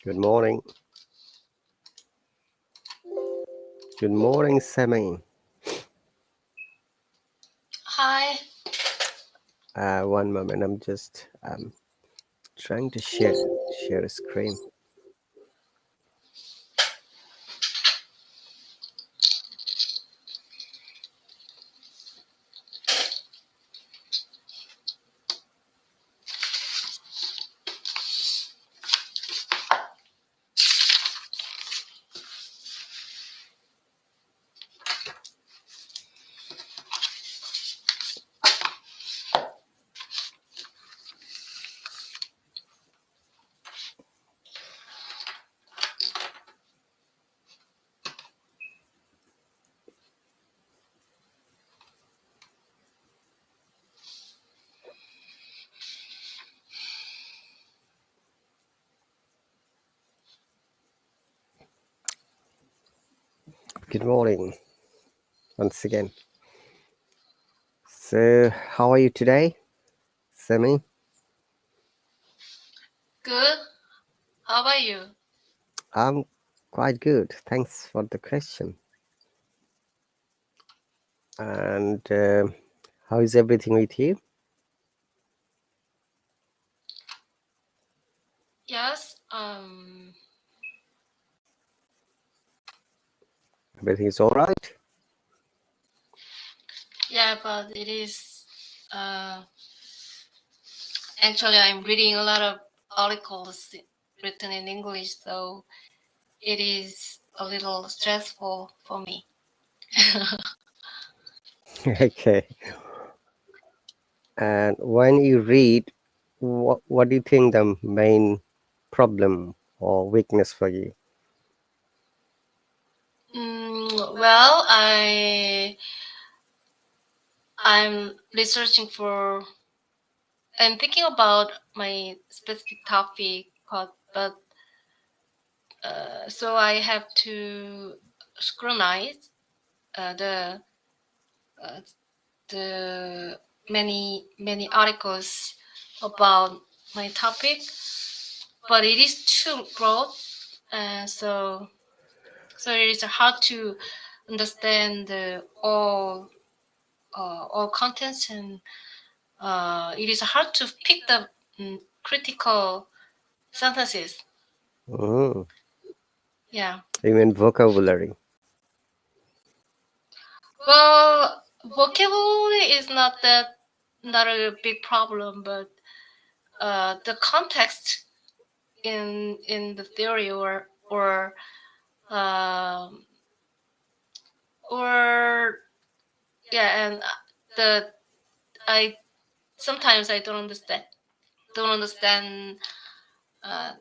Good morning. Good morning, Sammy. Hi. One moment. I'm just trying to share a screen. Good morning once again. So, how are you today, Sammy? Good. How about you? I'm quite good. Thanks for the question. And how is everything with you? Yes. Everything is all right? Yeah, but it is. Actually, I'm reading a lot of articles written in English, so it is a little stressful for me. Okay. And when you read, what do you think the main problem or weakness for you? Well, I'm researching for. I'm thinking about my specific topic, but so I have to scrutinize the the many articles about my topic, but it is too broad, so it is hard to understand all contents, and it is hard to pick the critical sentences. Mm, Yeah. even vocabulary. Well, vocabulary is not a big problem, but the context in the theory um, or yeah, and the I sometimes I don't understand uh,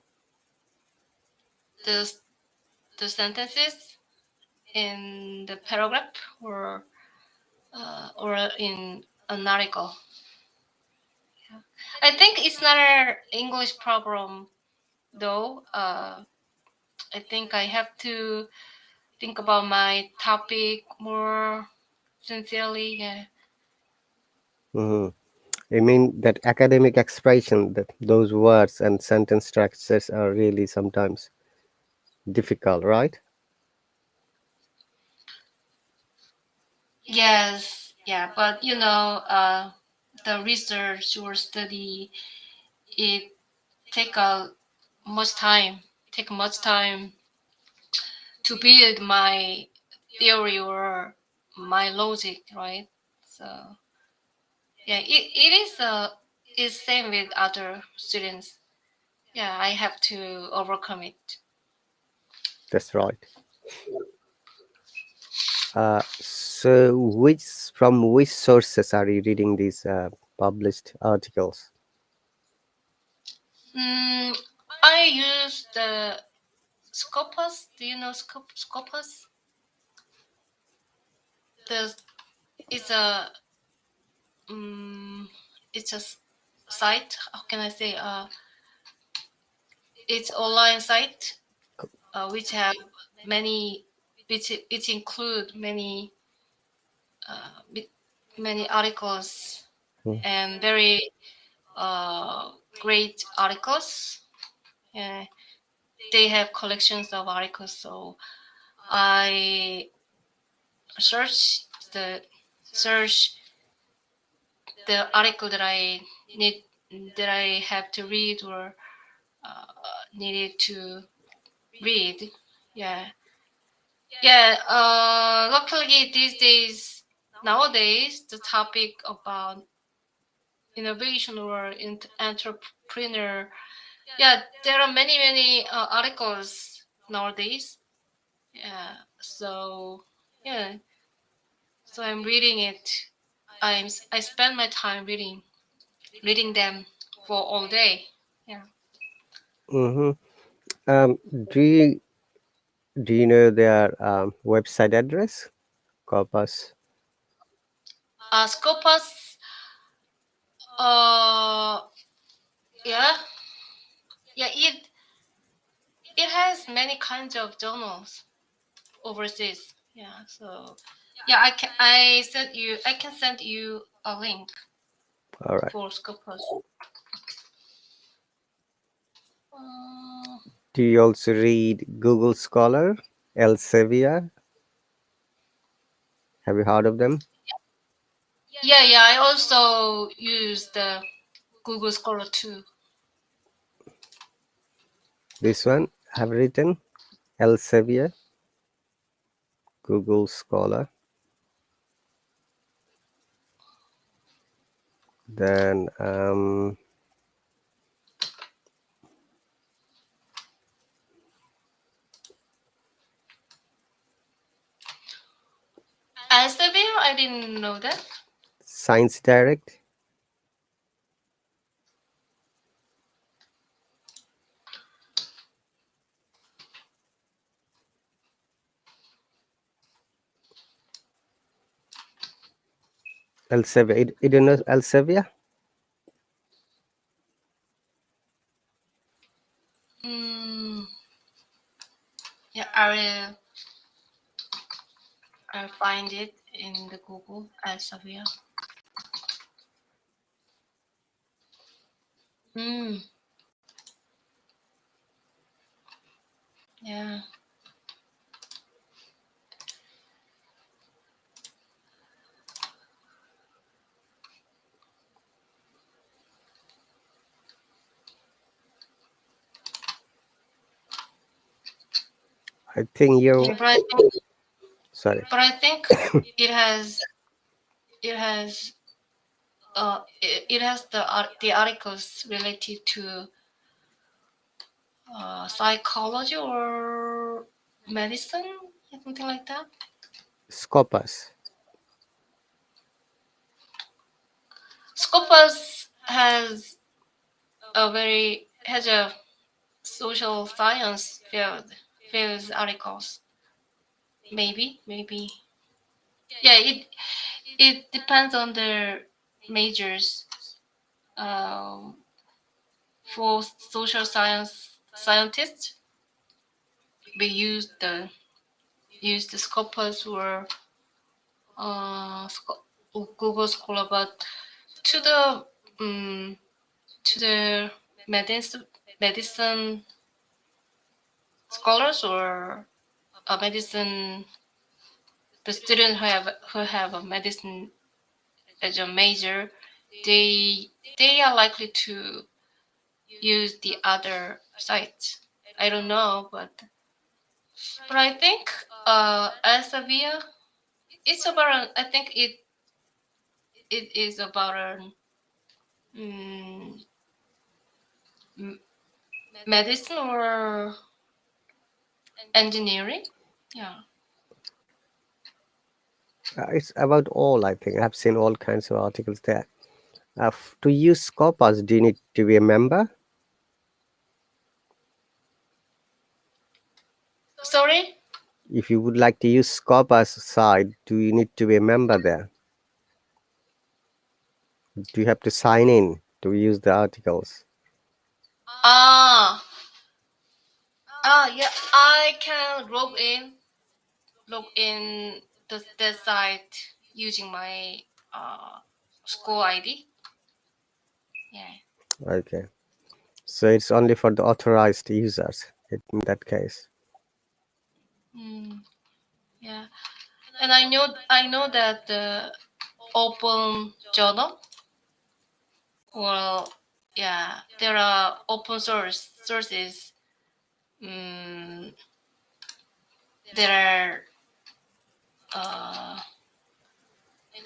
the the sentences in the paragraph or in an article. Yeah. I think it's not an English problem though. I think I have to think about my topic more sincerely. Yeah. Mm. I mean that academic expression, that those words and sentence structures are really sometimes difficult, right? Yes, yeah, but the research or study it take a much time take much time to build my theory or my logic, right? So yeah, it is same with other students. Yeah, I have to overcome it. That's right. So, which sources are you reading these published articles? Mm, I use the Scopus. Do you know Scopus? The it's a um, it's a site. How can I say? It's online site which have many, which include uh, many articles Hmm. and very uh, great articles. Yeah. they have collections of articles. So I search the search the article that I need that I have to read or uh, needed to read. Yeah, yeah. Luckily these days, nowadays, the topic about innovation or entrepreneur. Yeah, there are many articles nowadays. Yeah, so yeah, so I'm reading it. I spend my time reading them for all day. Yeah. Mm-hmm. Um, do you know their website address? Corpus. Scopus. Uh, yeah, yeah. It has many kinds of journals overseas. Yeah. So yeah, I can send you a link All right. for Scopus. Uh, Do you also read Google Scholar, Elsevier? Have you heard of them? yeah, yeah. I also use the Google Scholar too. This one I have written Elsevier, Google Scholar. Then Elsevier, I didn't know that. Science Direct. Elsevier. You don't know Elsevier? Mm, yeah, I'll find it in the Google Elsevier. Mm, yeah. I think Yeah, you. Sorry. but I think it has it has it has the articles related to psychology or medicine, something like that. Scopus. Scopus has a social science field articles. Maybe. Yeah, it depends on their majors. Um, for social science scientists, we use the Scopus or uh, Google Scholar, but to the um, to the medicine scholars or medicine the students who have a medicine as a major, they are likely to use the other sites. I don't know, but I think Elsevier, it's about I think it is about um, medicine or engineering. Yeah. It's about all, I think. I've seen all kinds of articles there. To use Scopus, do you need to be a member? Sorry. If you would like to use Scopus site, do you need to be a member there? Do you have to sign in to use the articles? Ah, yeah. I can log in the site using my school ID. Yeah. Okay. So it's only for the authorized users. in that case. Mm, yeah, and I know that the open journal. Well, yeah, there are open sources. Mm, there are.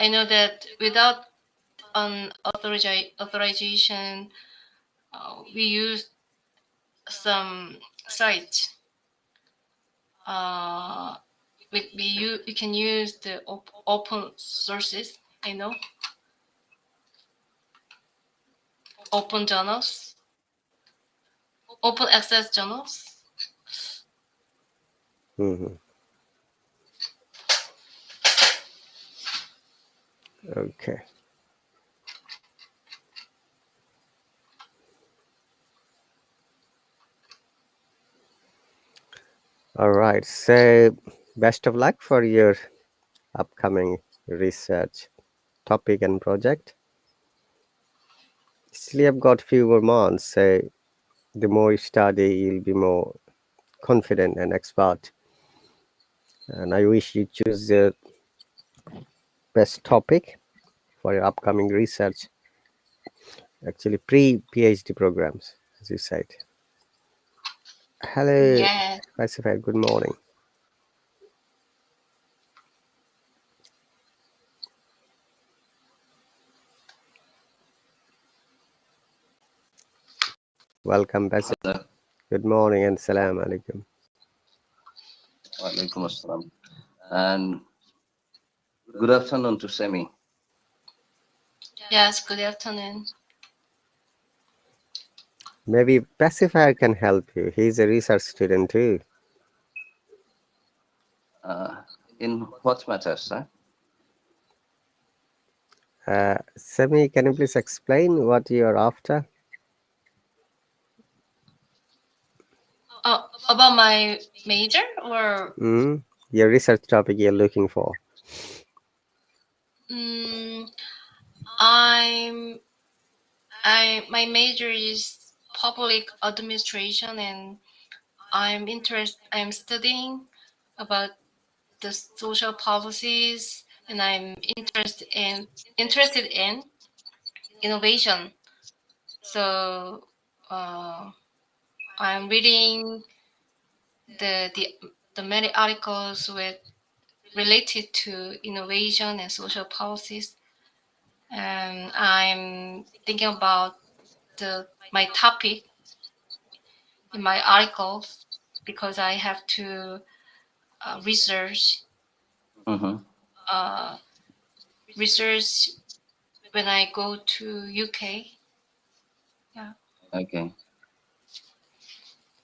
I know that without an authorization, we use some sites. Uh, we can use the open sources. I know open journals, open access journals. Hmm. Okay. All right. So, best of luck for your upcoming research topic and project. Still, I've got few more months. So, the more you study, you'll be more confident and expert. And I wish you choose the best topic for your upcoming research. Actually, pre-PhD programs, as you said. Hello, Yeah. Pacific. Good morning. Welcome, Pacific. Hello. Good morning and salam alaikum. Walaikum assalam. And good afternoon to Semi. Yes. Good afternoon. Maybe Pacifier can help you. He's a research student too. Uh, in what matters, sir? Semi, can you please explain what you're after? About my major or Mm? Your research topic you're looking for. mm, I'm I my major is public administration, and I'm studying about the social policies, and I'm interested in innovation. So I'm reading the the the many articles with related to innovation and social policies, and I'm thinking about my topic in my articles because I have to research Mm-hmm. uh, research when I go to UK. Yeah. Okay.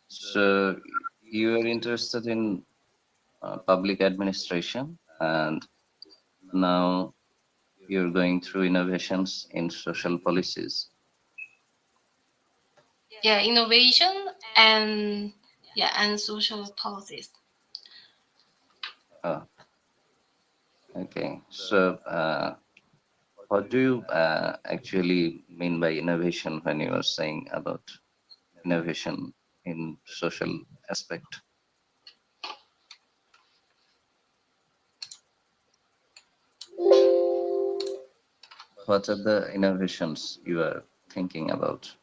So you're interested in public administration, and now you're going through innovations in social policies. Yeah, innovation and and social policies. Oh, okay. So what do you actually mean by innovation when you are saying about innovation in social aspect? What are the innovations you are thinking about?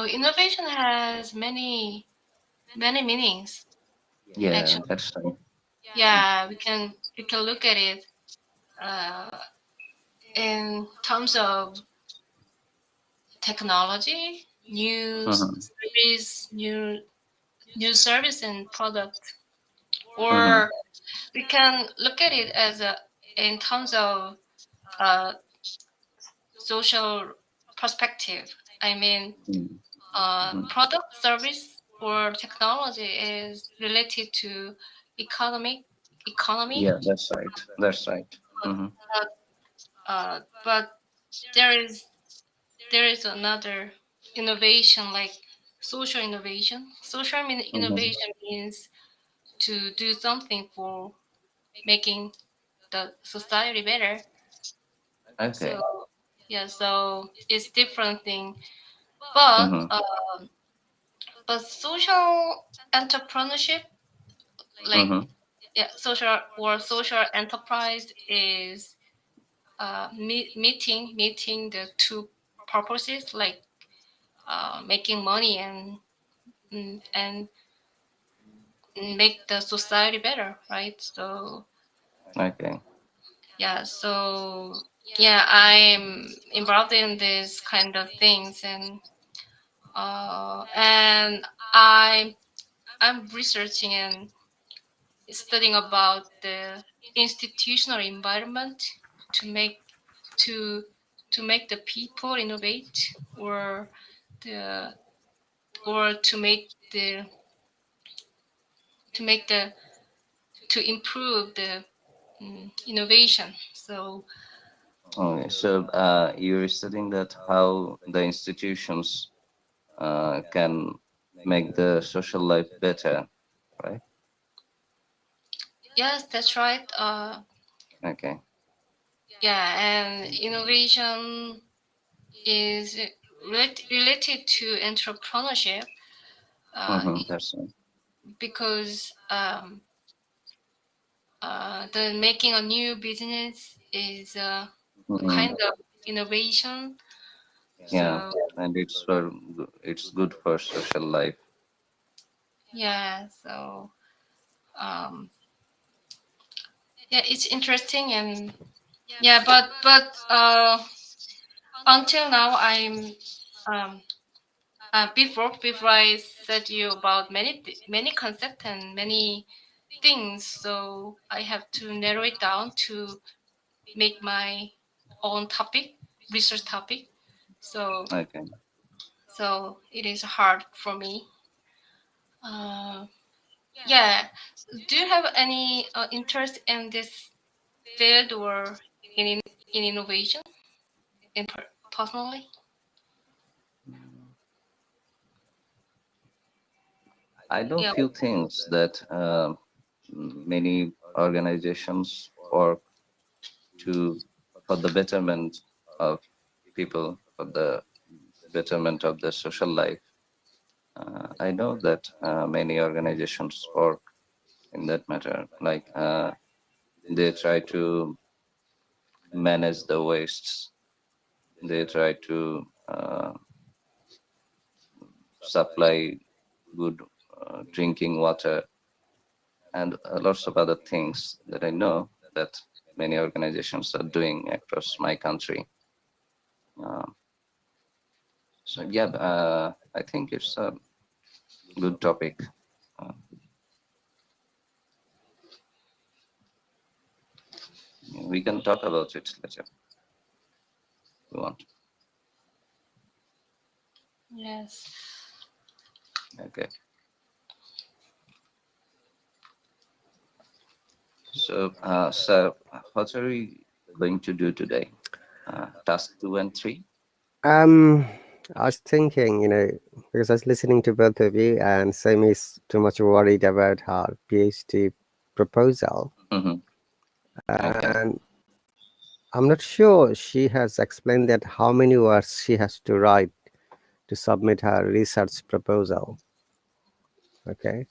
Innovation has many meanings. Yeah, Actually, that's right. yeah, we can look at it uh, in terms of technology, Mm-hmm. new service and product, Mm-hmm. or we can look at it as in terms of uh, social perspective. I mean, Mm-hmm. product, service, or technology is related to economic economy, Yeah, that's right. That's right. Mm-hmm. but, but there is there is another innovation like social innovation. Mm-hmm. Innovation means to do something for making the society better. So Okay. yeah, so it's different thing. But Mm-hmm. but social entrepreneurship, like Mm-hmm. yeah, social enterprise is meeting the two purposes, like making money and make the society better, right? So Okay. yeah, so yeah, I'm involved in this kind of things, and I'm researching and studying about the institutional environment to make to to make the people innovate, or the or to make the to improve the innovation. So Okay. So you're studying that how the institutions can make the social life better, right? yes, that's right. Okay. Yeah, and innovation is related to entrepreneurship, Mm-hmm. That's right. because the making a new business is a Mm-hmm. kind of innovation. Yeah, So and it's good for social life. yeah, so um, yeah, it's interesting, and yeah, but until now um, before I said you about many concepts and many things, so I have to narrow it down to make my own topic, research topic. So Okay. so it is hard for me. Uh, yeah. Do you have any interest in this field or in innovation personally? I know Yeah. few things that many organizations work to for the betterment of people, for the betterment of the social life. I know that many organizations work in that matter. Like they try to manage the wastes. They try to supply good drinking water and lots of other things that I know that many organizations are doing across my country. Um, so yeah, I think it's a good topic. Uh, we can talk about it later if you want. Yes. Okay. So, sir, what are we going to do today? Task 2 and 3. Um, I was thinking, because I was listening to both of you, and Sami is too much worried about her PhD proposal, Mm-hmm. Okay. and I'm not sure she has explained that how many words she has to write to submit her research proposal. Okay,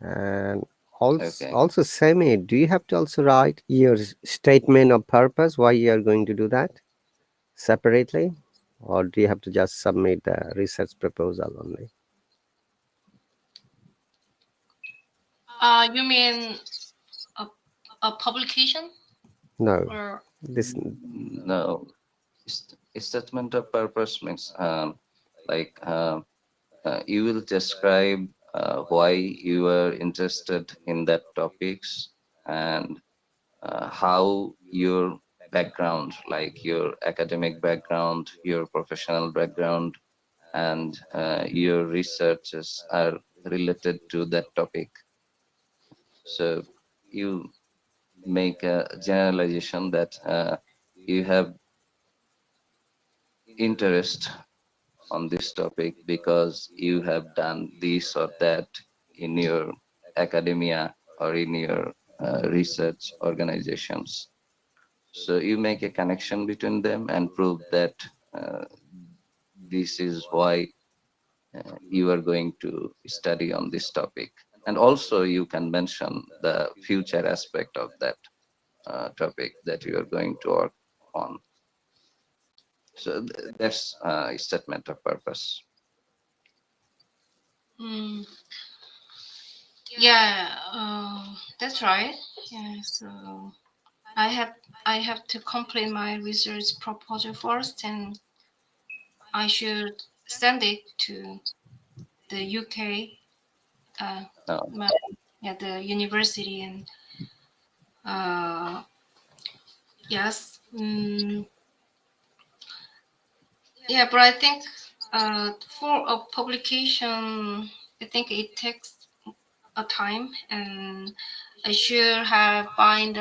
and Okay. also Sami, do you have to also write your statement of purpose why you are going to do that separately, or do you have to just submit the research proposal only? You mean a, a publication No, or this No, statement of purpose means like you will describe why you are interested in that topics and how your background, like your academic background, your professional background, and your researches are related to that topic. So you make a generalization that you have interest on this topic because you have done this or that in your academia or in your research organizations. So you make a connection between them and prove that uh, this is why you are going to study on this topic. And also you can mention the future aspect of that topic that you are going to work on. So that's a statement of purpose. Mm, yeah, that's right. Yeah, so I have to complete my research proposal first, and I should send it to the UK, No, my, yeah, the university, and yes, yeah, but I think for a publication, I think it takes a time, and I should have find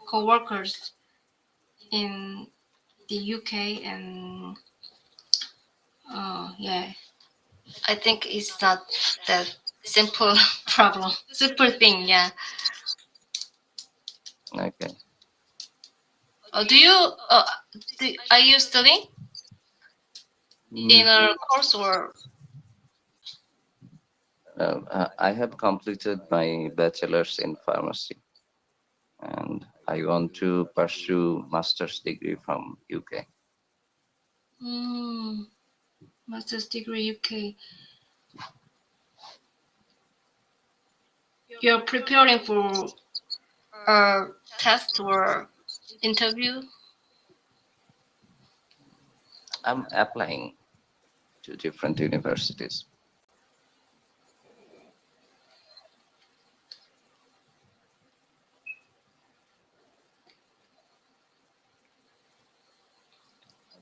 co-workers in the UK, and yeah, I think it's not that simple problem, super thing. Yeah. okay. Do you are you studying in a course or? I have completed my bachelor's in pharmacy, and I want to pursue master's degree from UK. Master's degree UK. You're preparing for a test or interview? I'm applying to different universities.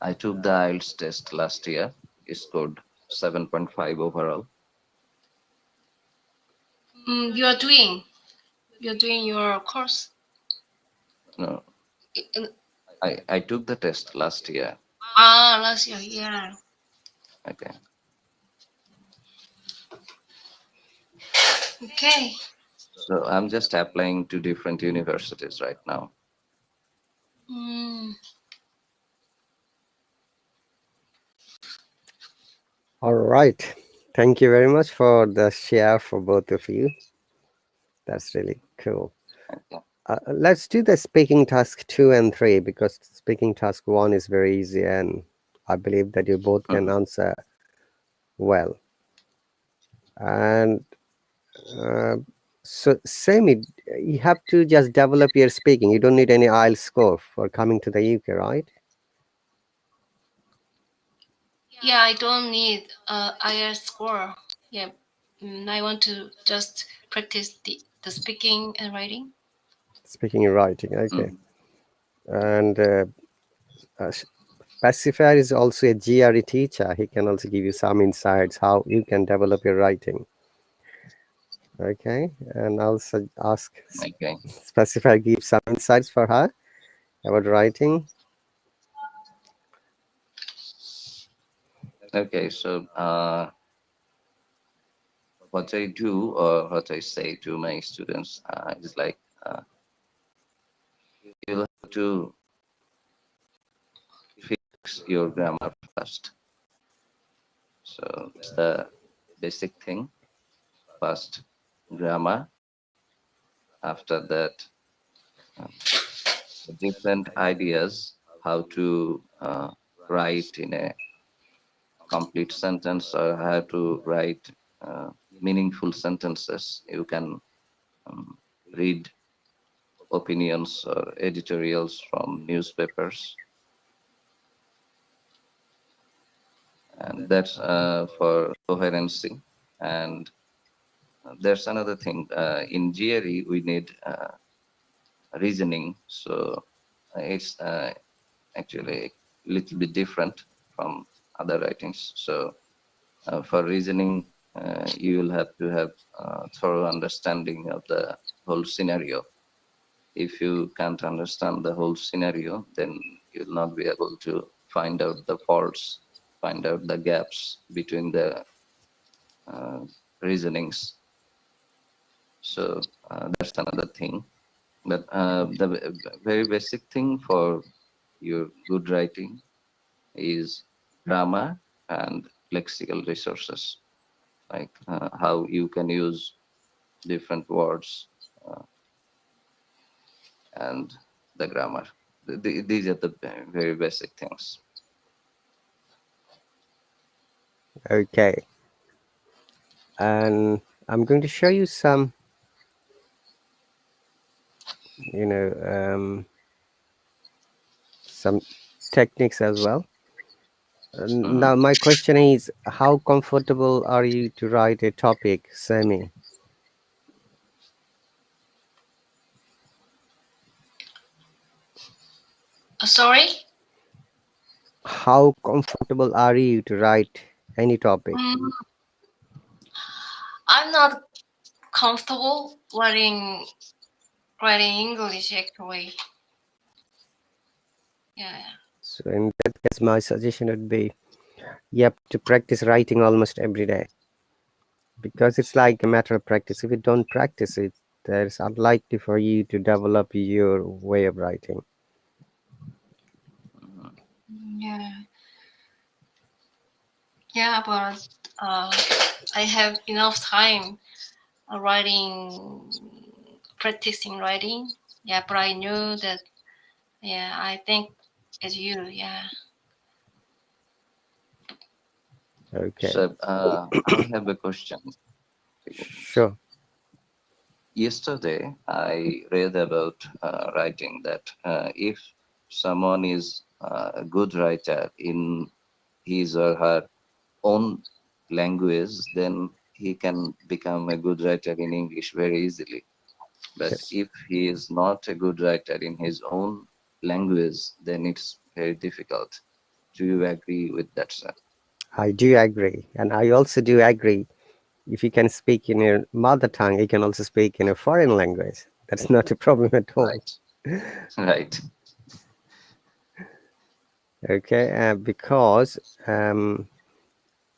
I took the IELTS test last year. It scored 7.5 overall. You're doing your course. No, In, I took the test last year. last year, yeah. Okay. Okay. So I'm just applying to different universities right now. All right. Thank you very much for the share for both of you. That's really cool. Okay. Let's do the speaking task 2 and 3, because speaking task 1 is very easy and I believe that you both can answer well. And so Sami, you have to just develop your speaking. You don't need any IELTS score for coming to the UK, right? Yeah, I don't need IELTS score. Yeah, I want to just practice the speaking and writing. Speaking and writing, okay. And Pacifier is also a GRE teacher. He can also give you some insights how you can develop your writing. Okay, and also ask Okay. Pacifier give some insights for her about writing. Okay. So what I do or what I say to my students is like, you have to fix your grammar first. So it's the basic thing. First, grammar. After that, different ideas how to write in a complete sentence or how to write meaningful sentences. You can read opinions or editorials from newspapers, and that's for coherency. And there's another thing. In GRE, we need reasoning, so it's actually a little bit different from other writings. So for reasoning, you will have to have thorough understanding of the whole scenario. If you can't understand the whole scenario, then you'll not be able to find out the faults, find out the gaps between the reasonings. So that's another thing. But the very basic thing for your good writing is grammar and lexical resources, like how you can use different words uh, and the grammar. These are the very basic things. Okay, and I'm going to show you some, you know, some techniques as well. Mhm. Now, my question is, how comfortable are you to write a topic semi? Sorry. How comfortable are you to write any topic? Mm, I'm not comfortable writing English actually. Yeah. So, in that case, my suggestion would be you have to practice writing almost every day, because it's like a matter of practice. If you don't practice it, there's unlikely for you to develop your way of writing. Mhm. Yeah. Yeah, but uh, I have enough time practicing writing. Yeah, but I knew that. Yeah, I think as you. Yeah. Okay, So I have a question for you. sure. Yesterday, I read about writing that if someone is a good writer in his or her own language, then he can become a good writer in English very easily. But Yes, if he is not a good writer in his own language, then it's very difficult. Do you agree with that, sir? I do agree, and I also do agree. If you can speak in your mother tongue, you can also speak in a foreign language. That's not a problem at all. Right, right. Okay, because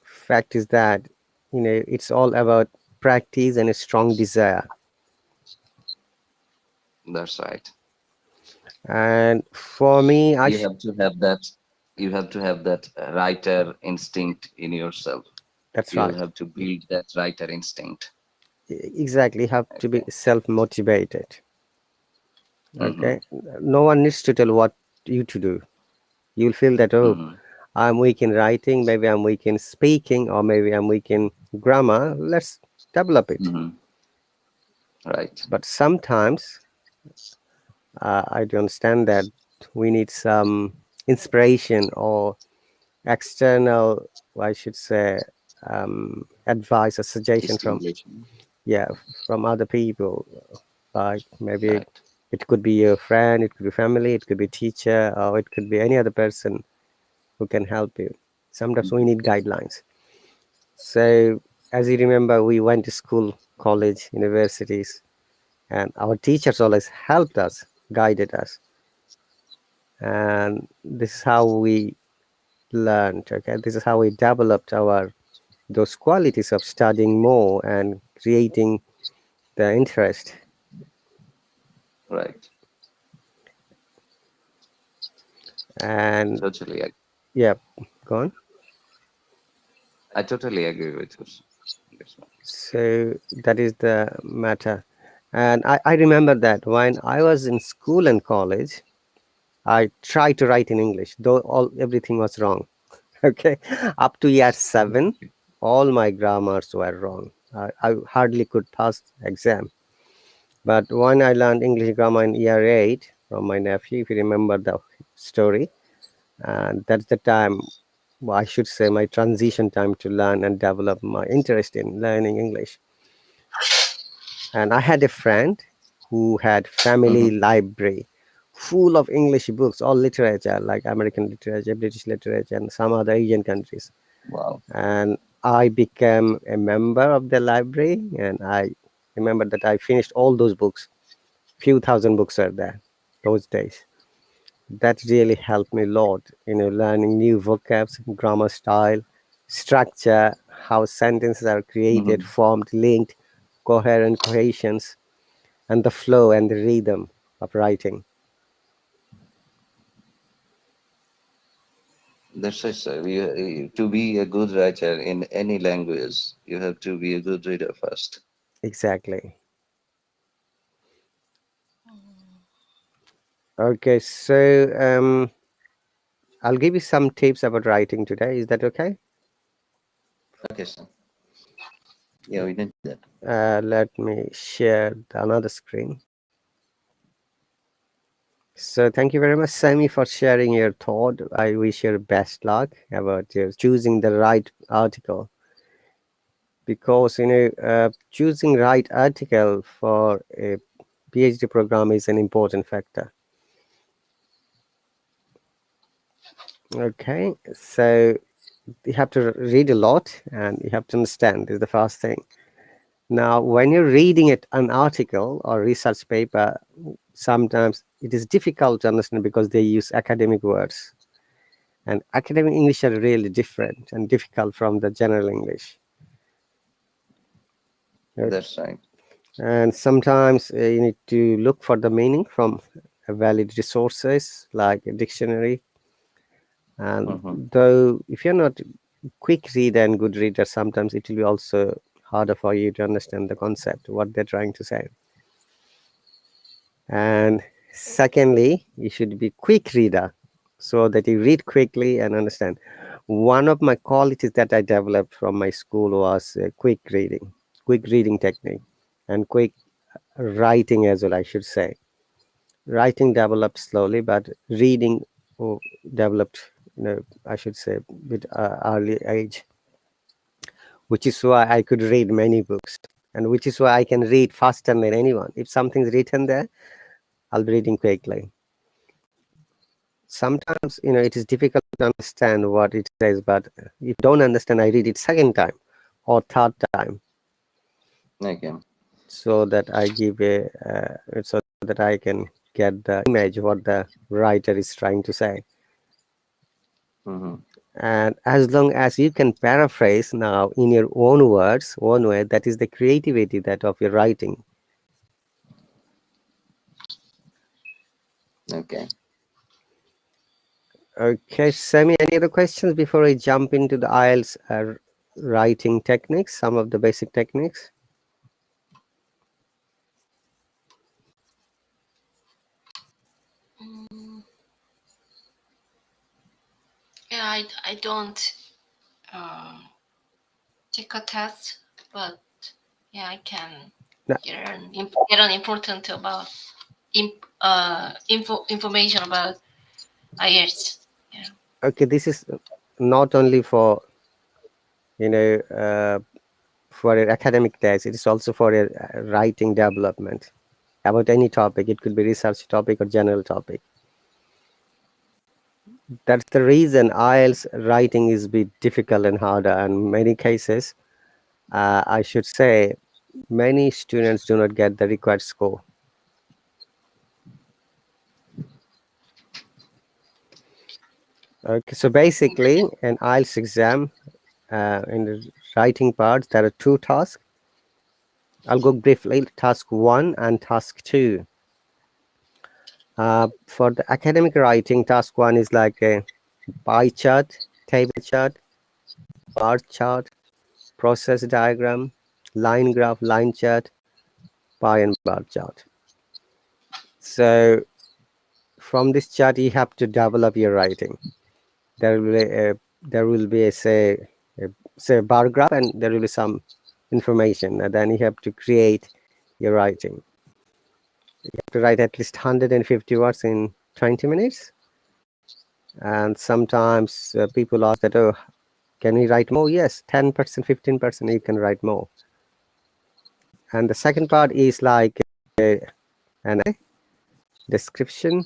fact is that it's all about practice and a strong desire. That's right. And for me, You have to have that. You have to have that writer instinct in yourself. that's You'll right. have to build that writer instinct. Exactly, you have to be Okay. self motivated. Mm-hmm. Okay, no one needs to tell what you to do. You'll feel that, oh, Mm-hmm. I'm weak in writing, maybe I'm weak in speaking, or maybe I'm weak in grammar. Let's develop it. Mm-hmm. Right. But sometimes I do understand that we need some inspiration or external, I should say, advice or suggestion from, Stimulation. yeah, from other people. Like maybe Right. it could be a friend, it could be family, it could be teacher, or it could be any other person who can help you. Sometimes we Mm-hmm. need guidelines. So, as you remember, we went to school, college, universities, and our teachers always helped us, guided us, and this is how we learned. Okay, this is how we developed our those qualities of studying more and creating the interest. Right. And Totally. yeah, go on. I totally agree with you, sir, on this one. So that is the matter. And I remember that when I was in school and college, I tried to write in English, though everything was wrong. Okay, up to year seven, all my grammars were wrong. I hardly could pass exam. But when I learned English grammar in year eight from my nephew, if you remember the story, and that's the time, well, I should say, my transition time to learn and develop my interest in learning English. And I had a friend who had family Mm-hmm. library full of English books, all literature like American literature, British literature, and some other Asian countries. Wow. And I became a member of the library, and I remember that I finished all those books. Few thousand books are there those days. That really helped me a lot, learning new vocabs, grammar style, structure, how sentences are created, Mm-hmm. formed, linked, coherent cohesions, and the flow and the rhythm of writing. That's right, sir. To be a good writer in any language, you have to be a good reader first. Exactly. Okay, so I'll give you some tips about writing today. Is that okay? Okay, sir. Yeah, we did that. Let me share another screen. So thank you very much, Sammy, for sharing your thought. I wish you best luck about choosing the right article, because choosing right article for a PhD program is an important factor. Okay, so you have to read a lot and you have to understand is the first thing. Now, when you're reading an article or research paper, sometimes it is difficult to understand because they use academic words. And academic English are really different and difficult from the general English. That's right. And sometimes you need to look for the meaning from valid resources like a dictionary. And Mm-hmm. though if you're not quick reader and good reader, sometimes it will be also harder for you to understand the concept, what they're trying to say. And secondly, you should be quick reader so that you read quickly and understand. One of my qualities that I developed from my school was quick reading technique, and quick writing as well, I should say. Writing developed slowly, but reading developed, I should say, with early age, which is why I could read many books, and which is why I can read faster than anyone. If something's written there, I'll be reading quickly. Sometimes, it is difficult to understand what it says, but if you don't understand, I read it second time or third time, Okay. so that I give so that I can get the image what the writer is trying to say. Mm-hmm. And as long as you can paraphrase now in your own words, own way, that is the creativity that of your writing. Okay. Okay, Sammy, any other questions before I jump into the IELTS writing techniques, some of the basic techniques? Yeah, I don't take a test, but yeah, I can No. get an important about information about IELTS. Yeah. Okay, this is not only for, you know, uh, for your academic test, it is also for your writing development about any topic. It could be research topic or general topic. That's the reason IELTS writing is bit difficult and harder, and many cases, I should say, many students do not get the required score. Okay, so basically, an IELTS exam, in the writing part, there are two tasks. I'll go briefly. Task 1 and task 2. For the academic writing, task 1 is like a pie chart, table chart, bar chart, process diagram, line graph, line chart, pie and bar chart. So from this chart, you have to develop your writing. There will be say bar graph, and there will be some information, and then you have to create your writing. You have to write at least 150 words in 20 minutes. And sometimes people ask that, oh, can we write more? Yes, 10%, 15% you can write more. And the second part is like an description,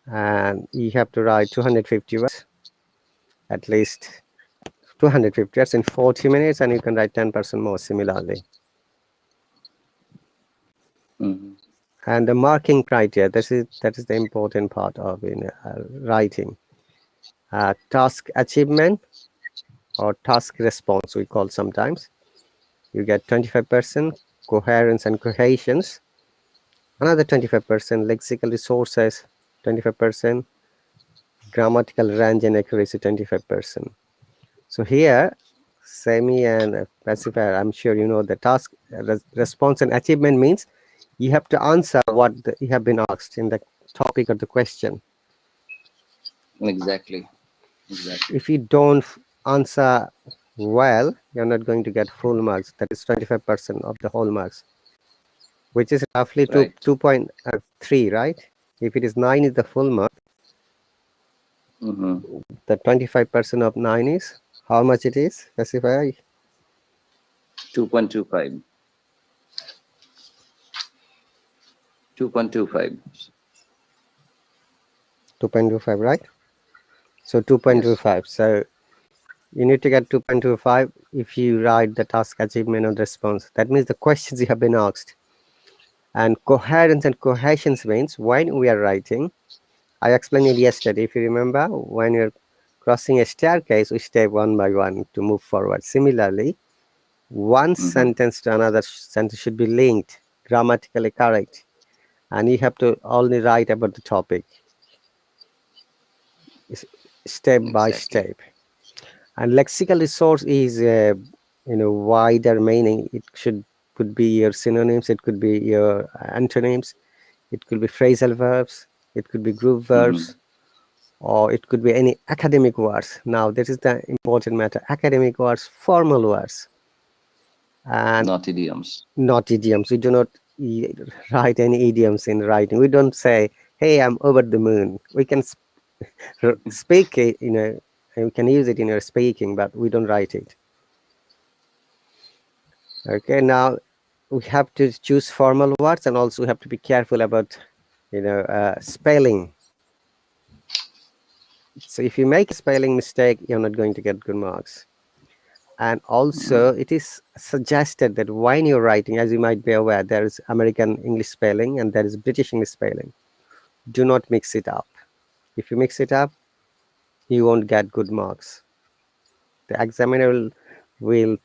and you have to write 250 words, at least 250 words in 40 minutes, and you can write 10% more similarly. Mm-hmm. And the marking criteria, that is the important part of writing. Task achievement or task response, we call sometimes. You get 25%, coherence and cohesions, another 25%, lexical resources, 25%, grammatical range and accuracy 25%. So here, semi and pacifier, I'm sure you know the task response and achievement means you have to answer what you have been asked in the topic or the question. Exactly. Exactly. If you don't answer well, you're not going to get full marks. That is 25% of the whole marks, which is roughly Right. 2.3, right? If it is 9 is the full mark, the 25% of 9 is how much it is? Specify. 2.25. 2.25. 2.25, right? So Yes. 2.25. So you need to get 2.25 if you write the task achievement or response. That means the questions you have been asked. And coherence and cohesions means when we are writing, I explained it yesterday. If you remember, when you're crossing a staircase, we step one by one to move forward. Similarly, one sentence to another sentence should be linked, grammatically correct, and you have to only write about the topic step by Exactly. step. And lexical resource is wider meaning. It could be your synonyms, it could be your antonyms, it could be phrasal verbs, it could be group verbs, or it could be any academic words. Now this is the important matter: academic words, formal words, and Not idioms. not idioms. We do not write any idioms in writing. We don't say, hey, I'm over the moon. We can speak it, and we can use it in our speaking, but we don't write it. Okay, now we have to choose formal words, and also we have to be careful about spelling. So if you make a spelling mistake, you're not going to get good marks. And also it is suggested that when you're writing, as you might be aware, there is American English spelling and there is British English spelling. Do not mix it up. If you mix it up, you won't get good marks. The examiner will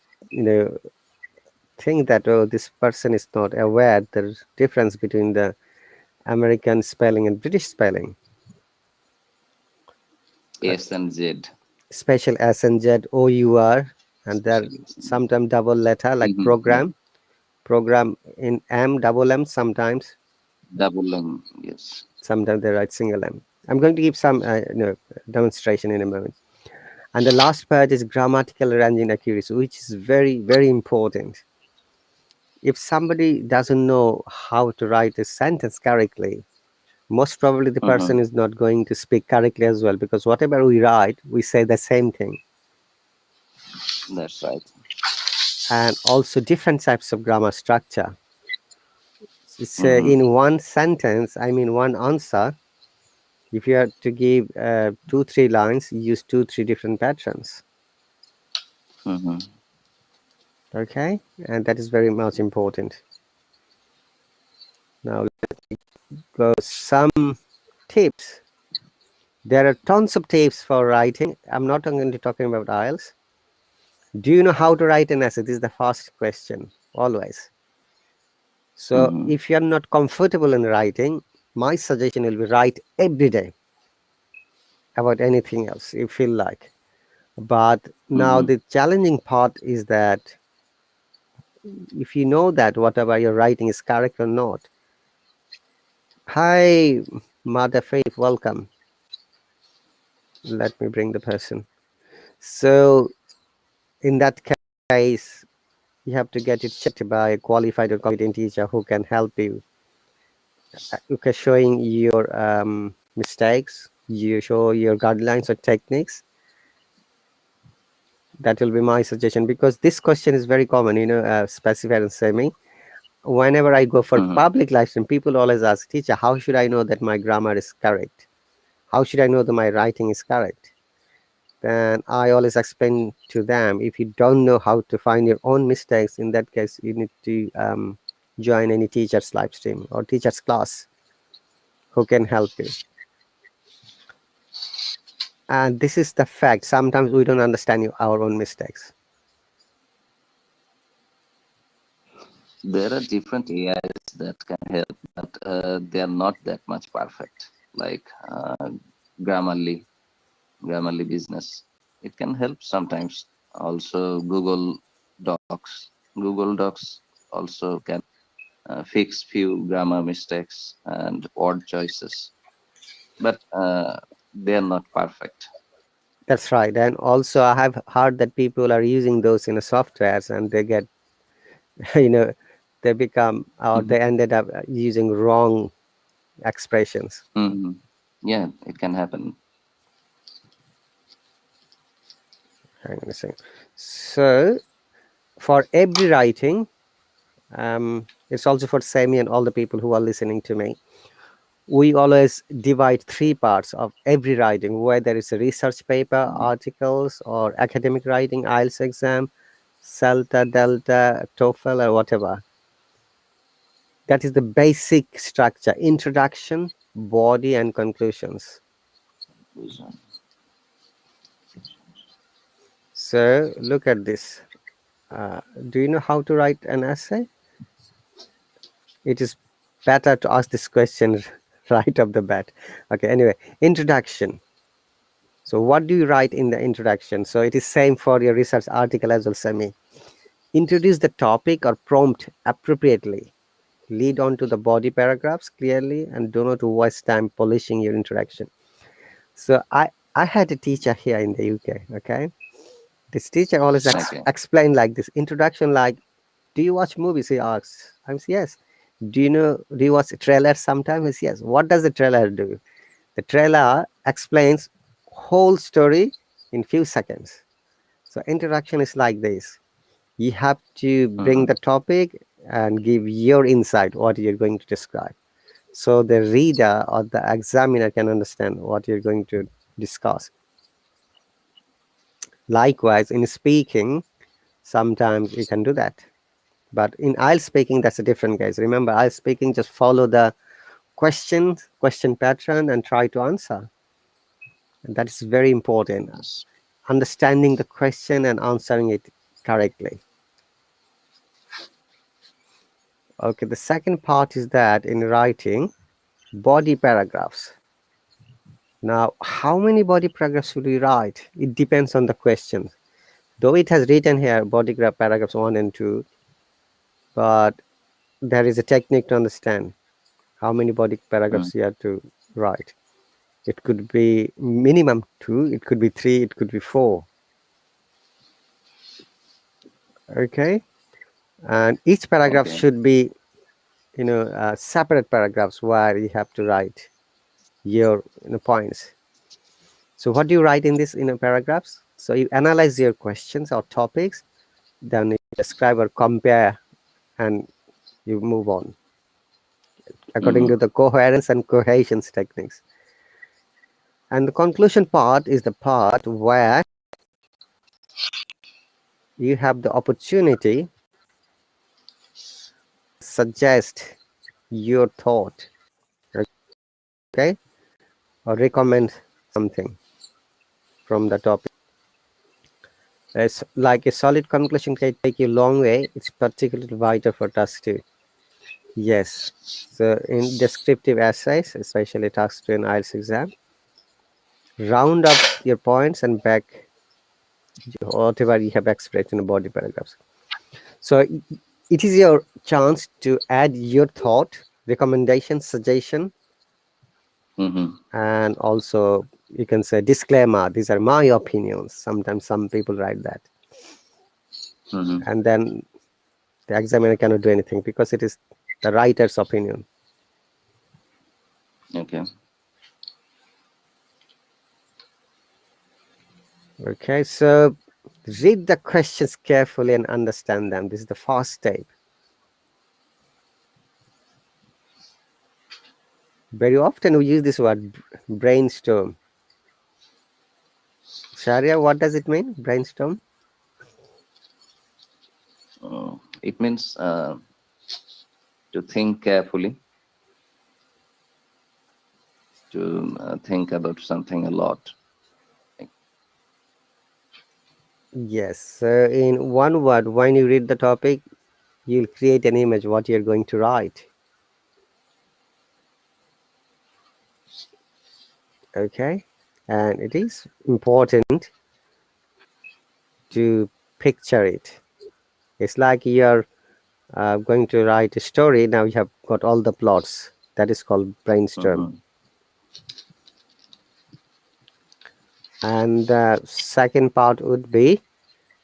think that, oh, this person is not aware the difference between the American spelling and British spelling. S and Z. Special S and Z, O, U, R, and there sometimes double letter like program. Program in M, double M sometimes. Double M. Yes. Sometimes they write single M. I'm going to give some demonstration in a moment. And the last part is grammatical ranging accuracy, which is very, very important. If somebody doesn't know how to write a sentence correctly, most probably the person is not going to speak correctly as well, because whatever we write, we say the same thing. That's right. And also different types of grammar structure. It's in one sentence, I mean one answer. If you have to give 2-3 lines, you use 2-3 different patterns. Okay, and that is very much important. Now let me go some tips. There are tons of tips for writing. I'm not going to talking about IELTS. Do you know how to write an essay? This is the first question always. So if you're not comfortable in writing, my suggestion will be write every day about anything else you feel like. But now the challenging part is that if you know that whatever you're writing is correct or not. Hi, Mother Faith, welcome. Let me bring the person. So in that case, you have to get it checked by a qualified or competent teacher who can help you. Okay, showing your mistakes, you show your guidelines or techniques. That will be my suggestion, because this question is very common, specified and semi. Whenever I go for public live stream, people always ask, teacher, how should I know that my grammar is correct? How should I know that my writing is correct? Then I always explain to them, if you don't know how to find your own mistakes, in that case, you need to join any teacher's live stream or teacher's class who can help you. And this is the fact. Sometimes we don't understand our own mistakes. There are different AIs that can help, but they are not that much perfect, like Grammarly. Grammarly Business. It can help sometimes. Also, Google Docs also can fix few grammar mistakes and word choices, but they are not perfect. That's right. And also, I have heard that people are using those in a softwares and they get, you know, they become or Mhm. they ended up using wrong expressions. Mhm. Yeah, it can happen. Hang on a second. So, for every writing, it's also for Semi and all the people who are listening to me. We always divide three parts of every writing, whether it's a research paper, Mhm. articles, or academic writing, IELTS exam, CELTA, Delta, TOEFL, or whatever. That is the basic structure: introduction, body, and conclusions. So, look at this. Do you know how to write an essay? It is better to ask this question right off the bat. Okay, anyway, introduction. So what do you write in the introduction? So it is same for your research article as well, Semi. Introduce the topic or prompt appropriately. Lead on to the body paragraphs clearly and do not waste time polishing your introduction. So I had a teacher here in the UK, okay? This teacher always Okay. explained like this. Introduction like, do you watch movies? He asks. I was yes. Do you watch trailers sometimes? Yes. What does the trailer do? The trailer explains whole story in few seconds. So introduction is like this. You have to bring Mhm. the topic and give your insight, what you're going to describe. So the reader or the examiner can understand what you're going to discuss. Likewise, in speaking, sometimes you can do that. But in IELTS speaking, that's a different case. Remember, IELTS speaking, just follow the question pattern and try to answer. And that is very important. Yes. Understanding the question and answering it correctly. Okay, the second part is that in writing, body paragraphs. Now, how many body paragraphs should we write? It depends on the question. Though it has written here paragraphs 1 and 2, but there is a technique to understand how many body Mm. paragraphs you have to write. It could be minimum 2, it could be 3, it could be 4. Okay, and each paragraph Okay. should be, separate paragraphs where you have to write your points. So what do you write in this paragraphs? So you analyze your questions or topics, then you describe or compare, and you move on according Mhm. to the coherence and cohesions techniques. And the conclusion part is the part where you have the opportunity suggest your thought, okay, or recommend something from the topic. It's like a solid conclusion can take you a long way. It's particularly vital for task 2. Yes. So in descriptive essays, especially task 2 and IELTS exam, round up your points and back whatever you have expressed in the body paragraphs. So it is your chance to add your thought, recommendation, suggestion, Mhm. and also you can say disclaimer. These are my opinions. Sometimes some people write that, Mhm. and then the examiner cannot do anything because it is the writer's opinion. Okay. Okay, so read the questions carefully and understand them. This is the first step. Very often we use this word brainstorm. Sharia, what does it mean? Brainstorm? It means to think carefully, to think about something a lot. Like, Yes. So in one word, when you read the topic, you'll create an image what you're going to write. Okay. and it is important to picture it. It's like you're going to write a story. Now you have got all the plots. That is called brainstorm. Mhm. And the second part would be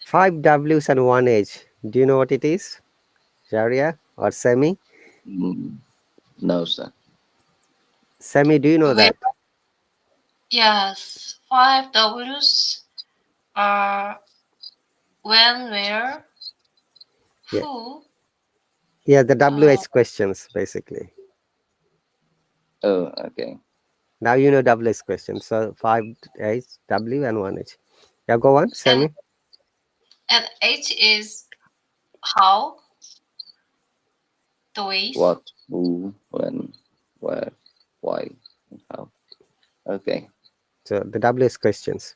5 W's and 1 H. Do you know what it is, Sharia or Semi? Mm, no, sir. Semi, do you know Where, that? yes, 5 W's are when, where, Yeah, who, yeah, the uh, WH questions basically. Oh, okay. Now you know WH questions. So 5 H, W, and 1 H. Yeah, go on, and Semi. H is how, the ways. What, who, when, where, why, and how. Okay. So the WH questions.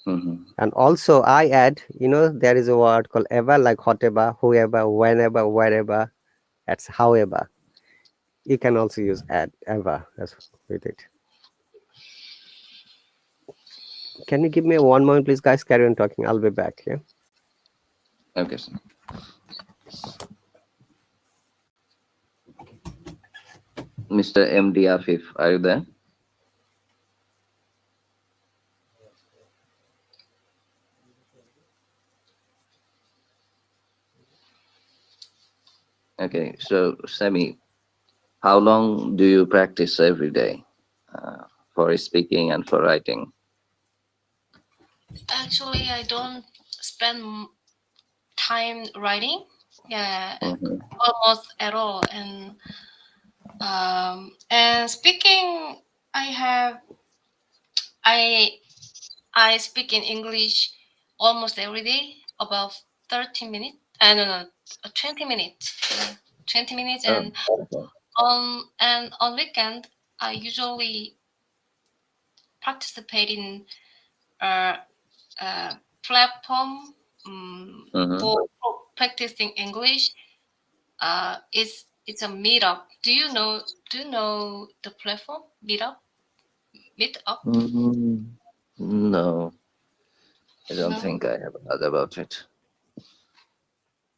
Mm-hmm. And also I add, there is a word called ever, like whatever, whoever, whenever, wherever. That's however. You can also use add ever as with it. Can you give me one moment, please, guys? Carry on talking. I'll be back. Yeah. Okay, sir. Mr. MD Afif, are you there? Okay, so Semi, how long do you practice every day for speaking and for writing? Actually, I don't spend time writing. Yeah, Mm-hmm. almost at all. And speaking, I have I I speak in English almost every day, about 30 minutes. No, 20 minutes. Yeah, 20 minutes, Oh, and okay. on weekend I usually participate in uh, platform Mm-hmm. for practicing English. It's a meetup. Do you know the platform meetup? Meetup? Mm-hmm. No, I don't No. think I have heard about it.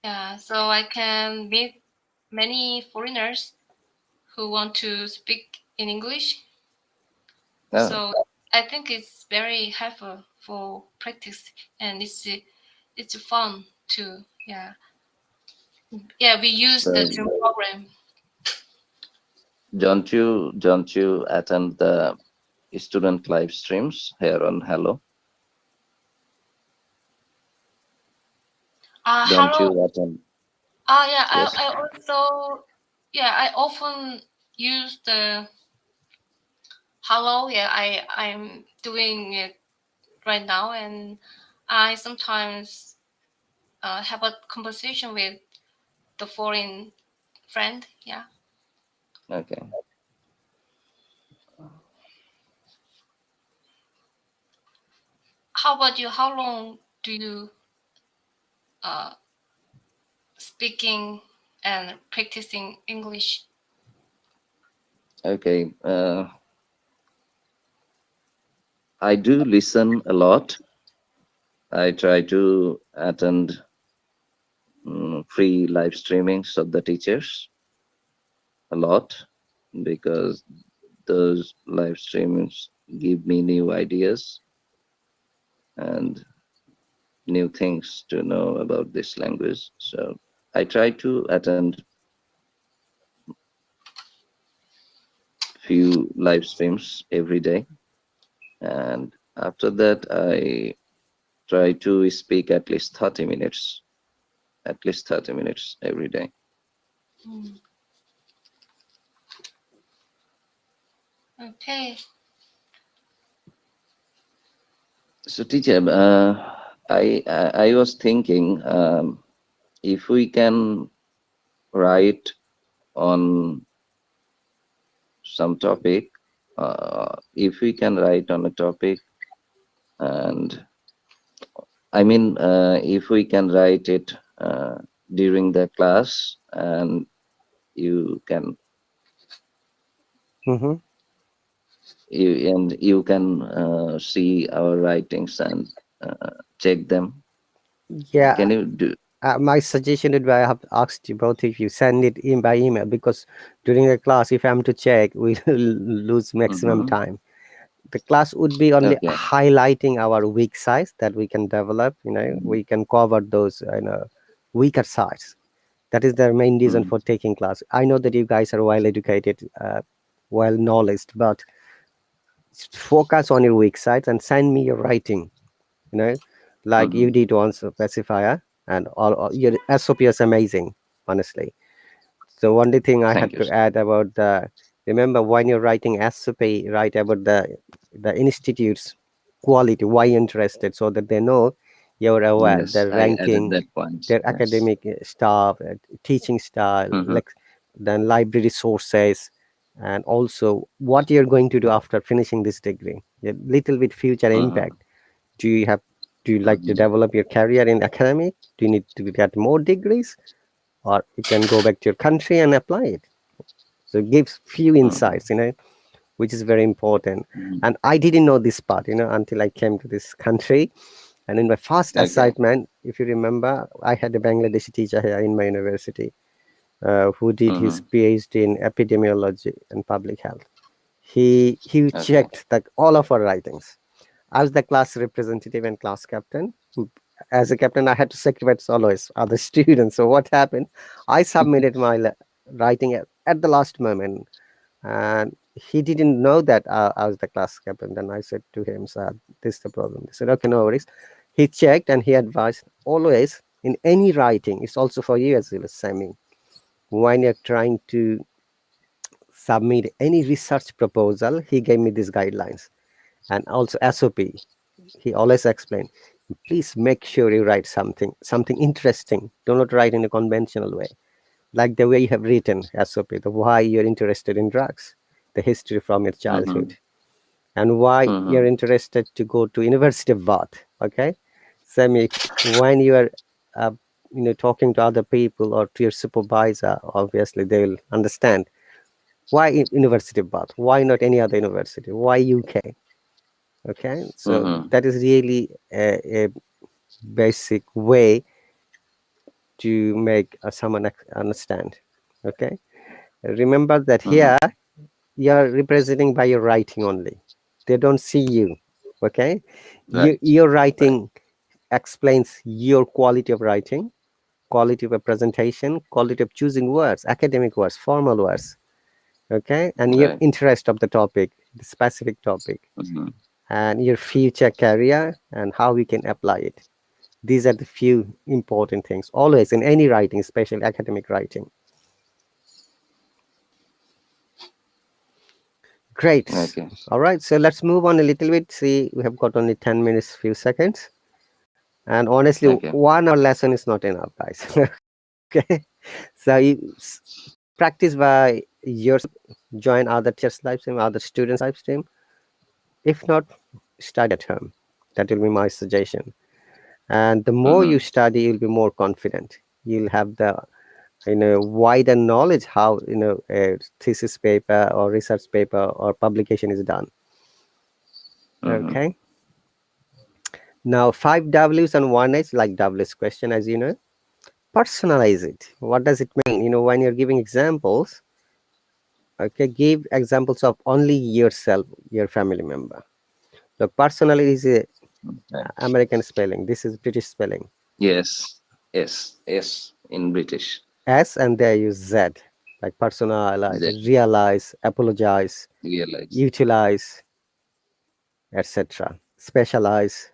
Yeah. So I can meet many foreigners who want to speak in English. Oh, So I think it's very helpful for practice, and it's fun too. Yeah. Yeah. We use the so Zoom program. don't you attend the student live streams here on Hello? Don't Hello. you attend? Yeah. Yes. I also, yeah, I often use the Hello. Yeah. I'm doing it right now, and I sometimes have a conversation with the foreign friend. Yeah. Okay. How about you? How long do you uh, speaking and practicing English? Okay. I do listen a lot. I try to attend free live streamings of the teachers a lot because those live streamings give me new ideas and new things to know about this language. So I try to attend few live streams every day, and after that I try to speak at least 30 minutes every day. Mm, okay. So teacher, I was thinking, if we can write on some topic, if we can write on a topic, and I mean, if we can write it during the class, and you can Mm-hmm. and you can see our writings and check them. Yeah, Can you do? my suggestion would be, I have asked you both if you send it in by email, because during the class, if I'm to check, we will lose maximum Mm-hmm. time. The class would be only Okay. highlighting our weak sides that we can develop. Mm-hmm. We can cover those weaker sides. That is the main reason Mm-hmm. for taking class. I know that you guys are well educated, well knowledge, but focus on your weak sides and send me your writing, you know like you Mm-hmm. did once, pacifier, and all your SOP is amazing, honestly. So only thing I Thank had you, to sir. add about the, remember when you're writing SOP, write about the institute's quality, why you're interested, so that they know you're aware Yes, their I added ranking, that point. their Yes. academic staff, teaching style, Mm-hmm. like then library sources, and also what you're going to do after finishing this degree. A little bit future Mm-hmm. impact. Do you have, do you like to Mm-hmm. develop your career in academic? Do you need to get more degrees, or you can go back to your country and apply it? So it gives few Mm-hmm. insights, which is very important. Mm-hmm. And I didn't know this part, until I came to this country. And in my first Okay. assignment, if you remember, I had a Bangladeshi teacher here in my university, who did his Mm-hmm. PhD in epidemiology and public health. He Okay. checked all of our writings. I was the class representative and class captain. As a captain, I had to sacrifice always other students. So what happened? I submitted my writing at the last moment, and he didn't know that I was the class captain. Then I said to him, "Sir, this is the problem." He said, "Okay, no worries." He checked and he advised always in any writing. It's also for you as well as Sammy. When you're trying to submit any research proposal, he gave me these guidelines, and also SOP. He always explained, please make sure you write something interesting. Do not write in a conventional way, like the way you have written SOP, the why you're interested in drugs, the history from your Mm-hmm. childhood, and why you're Mm-hmm. interested to go to University of Bath. Okay, Same if when you are uh, talking to other people or to your supervisor, obviously they will understand why University of Bath, why not any other university, why UK. Okay, so Mm-hmm. that is really a basic way to make someone understand. Okay, remember that Mm-hmm. here you are representing by your writing only. They don't see you. Okay, Right. your Right. writing explains your quality of writing, quality of a presentation, quality of choosing words, academic words, formal words. Okay, and your Right. interest of the topic, the specific topic, Mm-hmm. and your future career and how we can apply it. These are the few important things always in any writing, especially academic writing. Great. Okay. All right, so let's move on a little bit. See, we have got only 10 minutes, few seconds. And honestly, Okay. 1 hour lesson is not enough, guys. Okay. So you practice by yourself, join other teachers' live stream, other students' live stream. If not, study at home. That will be my suggestion. And the more you Mm-hmm. study, you'll be more confident. You'll have the wider knowledge how a thesis paper or research paper or publication is done. Mm-hmm. Okay, now 5 W's and 1 H, like W's question, as you know. Personalize it. What does it mean? When you're giving examples, okay, give examples of only yourself, your family member. Look, personally is a Right. American spelling, this is British spelling. Yes. Yes. Yes. In British. S, and there use Z, like personalize, That realize, apologize, realize. utilize, etc. Specialize,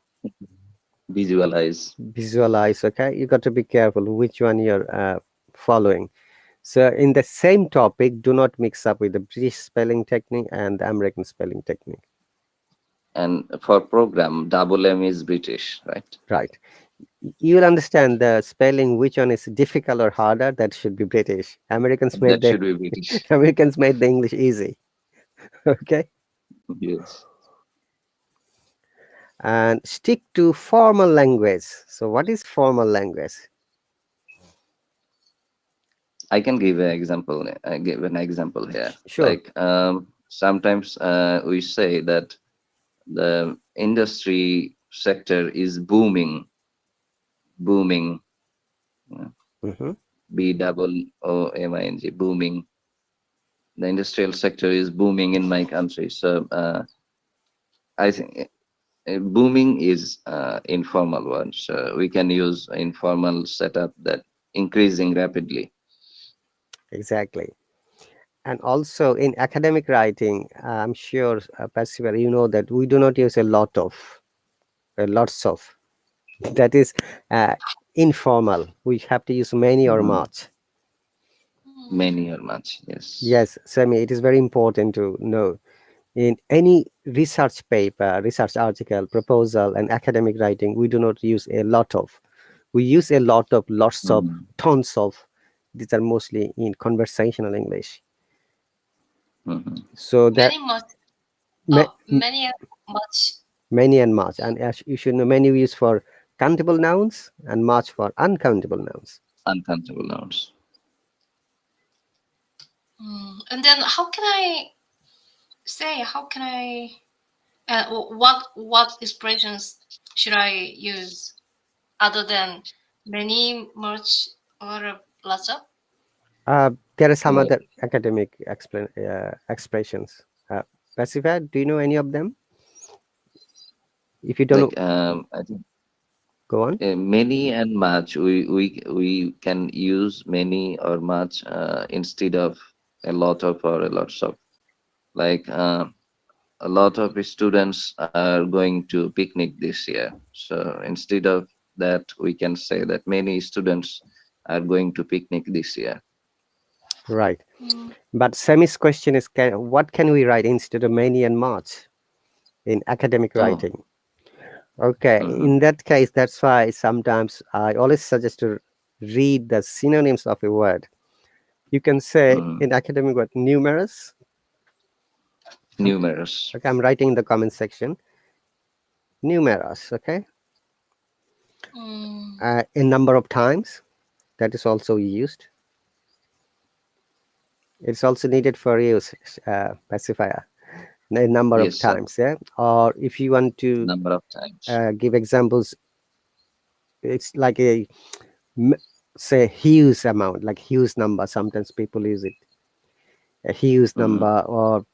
Visualize. visualize. Okay, you got to be careful which one you're following. So in the same topic, do not mix up with the British spelling technique and the American spelling technique. And for program, double M is British, right? Right, you will understand the spelling, which one is difficult or harder. That should be British. Americans made That the should be British. Americans made the English easy. Okay, Yes. and stick to formal language. So what is formal language? I can give an example. I give an example here. Sure. Like sometimes we say that the industry sector is booming, uh, Mm-hmm. booming. Booming. The industrial sector is booming in my country. So I think booming is informal one. So we can use informal setup that increasing rapidly. Exactly. And also in academic writing, I'm sure, Percival, you know that we do not use lots of. That is uh, informal. We have to use many or Mhm. much. Many or much, yes. Yes, Sami, it is very important to know. In any research paper, research article, proposal, and academic writing, we do not use a lot of. We use a lot of, lots of, Mhm. tons of. These are mostly in conversational English. Mhm. So that Many much. ma- Oh, many much. many and much, and as you should know, many we use for countable nouns and much for uncountable nouns. Uncountable nouns. And then how can I say? How can I? What expressions should I use other than many, much, or lots of? There are some Like, other academic expressions. Pacifier, do you know any of them? If you don't know, I think go on. many and much. We can use many or much instead of a lot of or a lots of. Like a lot of students are going to picnic this year. So instead of that, we can say that many students are going to picnic this year. Right. Mm, But Semi's question is, what can we write instead of many and much in academic Oh, writing? Okay, mm-hmm, in that case, that's why sometimes I always suggest to read the synonyms of a word. You can say mm, in academic word numerous. Um, numerous. Okay, I'm writing in the comment section. Numerous. Okay, mm, a number of times, that is also used. It's also needed for use pacifier. A number of Yes, sir. times. Yeah, or if you want to Number of times. give examples, it's like m- say huge amount, like huge number. Sometimes people use it a huge Mm, number, or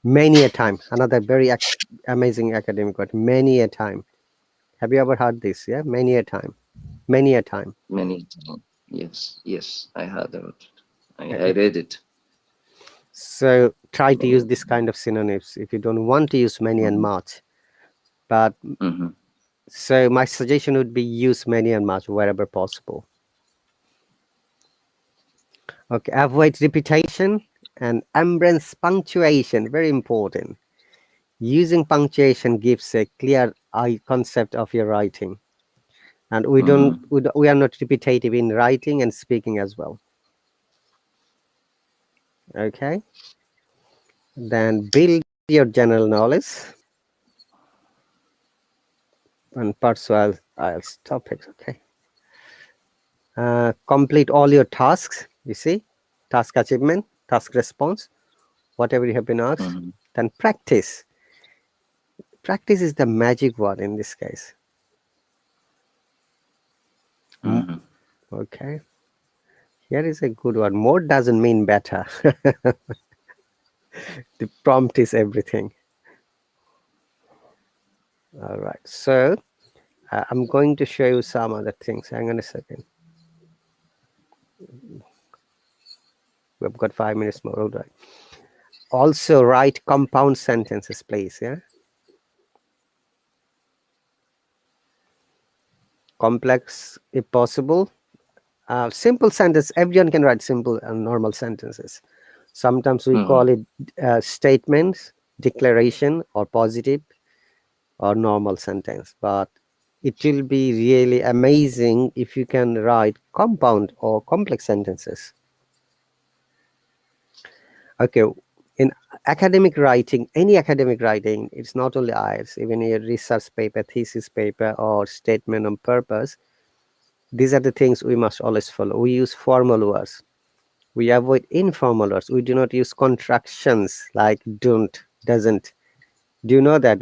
many a time. Another very amazing academic word, many a time. Have you ever heard this? Yeah, many a time, many a time. many times. Yes, yes, I heard about it. I Okay, read it. so try to use Many. this kind of synonyms if you don't want to use many and Mm-hmm, much. But mm-hmm, so my suggestion would be use many and much wherever possible. Okay, avoid repetition and embrace punctuation. Very important. Using punctuation gives a clear eye concept of your writing, and mm-hmm, we are not repetitive in writing and speaking as well. Okay, then build your general knowledge and pursue IELTS topics. Okay, complete all your tasks. You see, task achievement, task response, whatever you have been asked. mm-hmm, Then practice. Practice is the magic word in this case. M- mm-hmm. Okay, here is a good one. More doesn't mean better. The prompt is everything. All right. So I'm going to show you some other things. Hang on a second. We've got 5 minutes more. All right. Also write compound sentences, please. Yeah. Complex if possible. Simple sentence. Everyone can write simple and normal sentences. Sometimes we Mm-hmm. call it statements, declaration, or positive or normal sentence. But it will be really amazing if you can write compound or complex sentences. Okay, in academic writing, any academic writing, it's not only IELTS, even a research paper, thesis paper, or statement on purpose. These are the things we must always follow. We use formal words. We avoid informal words. We do not use contractions like don't, doesn't. Do you know that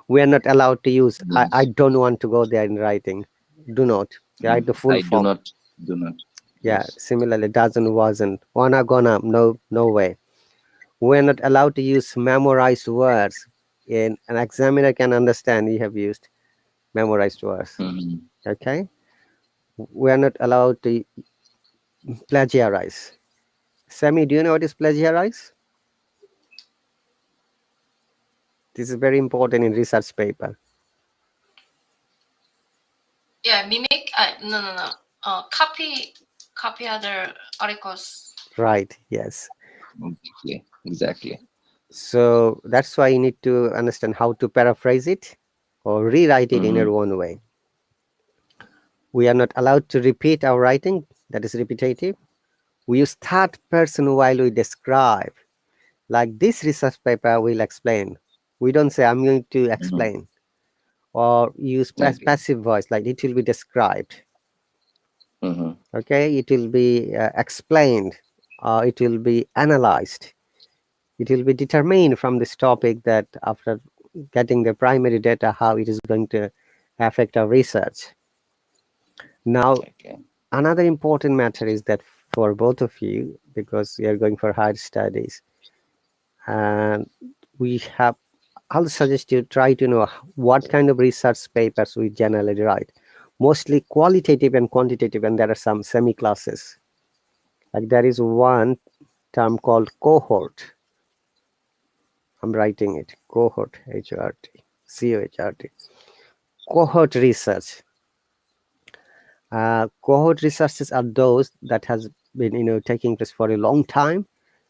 we are not allowed to use I Yes. don't want to go there in writing. Do not write the full I do form. not, do not. Yeah, Yes. similarly, doesn't, wasn't, wanna, gonna, no, no way. We're not allowed to use memorized words. In an examiner can understand you have used memorized words. Mm-hmm. Okay, we're not allowed to plagiarize. Sammy, do you know what is plagiarize? This is very important in research paper. Yeah, mimic. No. Copy other articles. Right, yes. Exactly. Exactly. So that's why you need to understand how to paraphrase it or rewrite it in Mm-hmm. your own way. We are not allowed to repeat our writing, that is repetitive. We use third person while we describe. Like this research paper will explain. We don't say I'm going to Mm-hmm. explain or use Okay. passive voice like it will be described. Mm-hmm. Okay, it will be explained or it will be analyzed. It will be determined from this topic that after getting the primary data, how it is going to affect our research. Now, Okay. another important matter is that for both of you, because you are going for higher studies, and we have, I'll suggest you try to know what kind of research papers we generally write. Mostly qualitative and quantitative, and there are some semi classes. Like there is one term called cohort. I'm writing it cohort, HRT, COHRT. Cohort research. Cohort researches are those that has been taking place for a long time,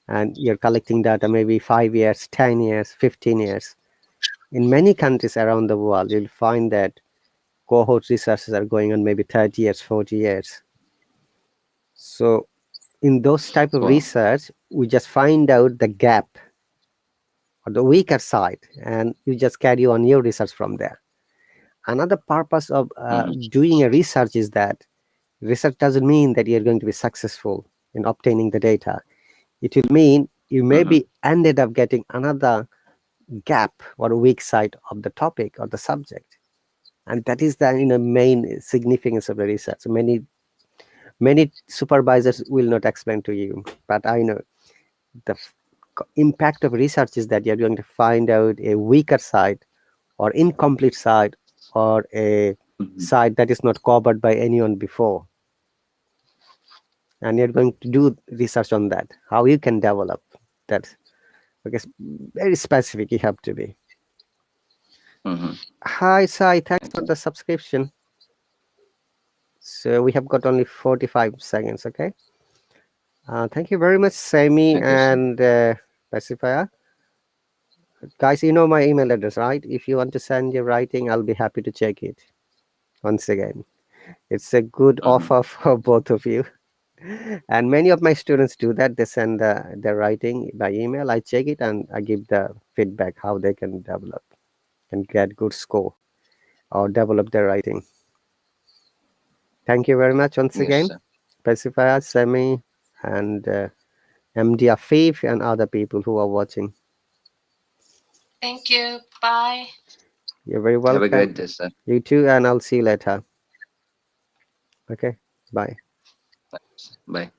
and you're collecting data maybe 5 years, 10 years, 15 years. In many countries around the world, you'll find that cohort researches are going on maybe 30 years, 40 years. So in those type of Wow. research, we just find out the gap or the weaker side, and you just carry on your research from there. Another purpose of Mm-hmm. doing a research is that research doesn't mean that you're going to be successful in obtaining the data. It will mean you Mm-hmm. maybe ended up getting another gap or weak side of the topic or the subject, and that is the main significance of the research. Many supervisors will not explain to you, but I know the impact of research is that you're going to find out a weaker side or incomplete side or a Mm-hmm. side that is not covered by anyone before, and you're going to do research on that, how you can develop that, because very specific you have to be. Mm-hmm. Hi Sai, thanks for Okay. the subscription. So we have got only 45 seconds. Okay, thank you very much, Sami Okay, sir. and Pacifier. Guys, you know my email address, right? If you want to send your writing, I'll be happy to check it. Once again, it's a good Mm-hmm. offer for both of you. And many of my students do that. They send their writing by email. I check it and I give the feedback how they can develop and get good score or develop their writing. Thank you very much once Yes, again, sir. Pacifier, Semi, and MD Afif, and other people who are watching. Thank you. Bye. You're very Have a welcome. great day, sir. You too, and I'll see you later. Okay, bye. Bye.